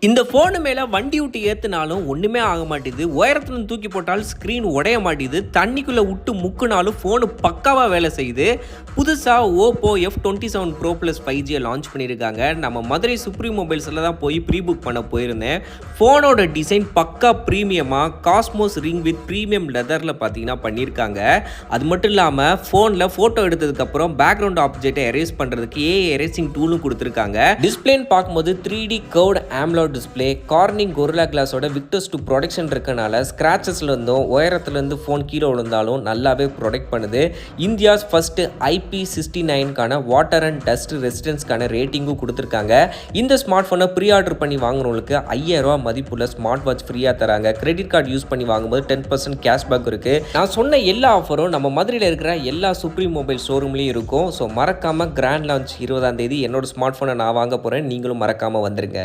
இந்த ஃபோனு மேலே வண்டி விட்டு ஏற்றுனாலும் ஒன்றுமே ஆக மாட்டேது. உயரத்துலேருந்து தூக்கி போட்டால் ஸ்க்ரீன் உடைய மாட்டேது. தண்ணிக்குள்ளே விட்டு முக்குனாலும் ஃபோனு பக்காவாக வேலை செய்யுது. புதுசாக Oppo F27 Pro Plus 5G launch பண்ணியிருக்காங்க. நம்ம மதுரை சுப்ரீம் மொபைல்ஸில் தான் போய் ப்ரீ புக் பண்ண போயிருந்தேன். ஃபோனோட டிசைன் பக்கா ப்ரீமியமாக காஸ்மோஸ் ரிங் வித் ப்ரீமியம் லெதரில் பார்த்தீங்கன்னா பண்ணியிருக்காங்க. அது மட்டும் இல்லாமல் ஃபோனில் ஃபோட்டோ எடுத்ததுக்கப்புறம் பேக்ரவுண்ட் ஆப்ஜெக்டை எரேஸ் பண்ணுறதுக்கு ஏஐ எரேசிங் டூலும் கொடுத்துருக்காங்க. டிஸ்பிளேன்னு பார்க்கும்போது 3D curved AMOLED display, Corning Gorilla கிளாஸோட விக்டர்ஸ் 2 ப்ரொடெக்ஷன் இருக்கனால ஸ்க்ராச்சஸ்லேருந்தும் உயரத்துலேருந்து ஃபோன் கீழே விழுந்தாலும் நல்லாவே ப்ரொடெக்ட் பண்ணுது. இந்தியாஸ் ஃபர்ஸ்ட் IP69க்கான வாட்டர் அண்ட் டஸ்ட் ரெசிஸ்டன்ஸ்க்கான ரேட்டிங்கும் கொடுத்துருக்காங்க. இந்த ஸ்மார்ட் ஃபோனை ப்ரீ ஆர்டர் பண்ணி வாங்குறவங்களுக்கு 5000 மதிப்புள்ள ஸ்மார்ட் வாட்ச் ஃப்ரீயாக தராங்க. கிரெடிட் கார்டு யூஸ் பண்ணி வாங்கும்போது 10% கேஷ்பேக் இருக்குது. நான் சொன்ன எல்லா ஆஃபரும் நம்ம மதுரையில் இருக்கிற எல்லா சுப்ரீம் மொபைல் ஷோரூம்லேயும் இருக்கும். ஸோ மறக்காமல் கிராண்ட் லான்ச் 20ஆம் தேதி என்னோட ஸ்மார்ட் ஃபோனை நான் வாங்க போகிறேன். நீங்களும் மறக்காமல் வந்துருங்க.